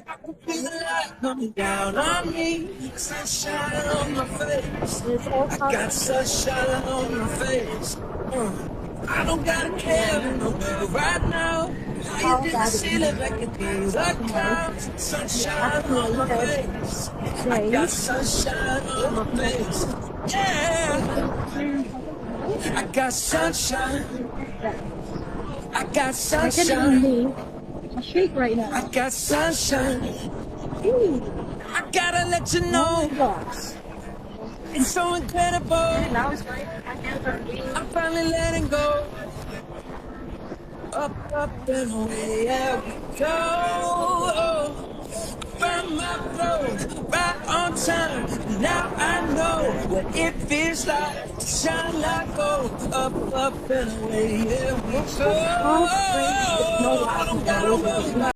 I can feel the light coming down on me. Sunshine on my face. I got sunshine on my face. I don't gotta care no matter right now. Higher than the ceiling like it is a cloud. Sunshine on my face. I got sunshine on my face. Yeah, I got sunshine. I got sunshine. Shake right now. I got sunshine. I gotta let you know it's so incredible. I'm finally letting go. Up, up and away, yeah, we go. Found my flow, right on time. Now I know what it feels like to shine like gold. Up, up and away, yeah, we go. I don't gotta worry about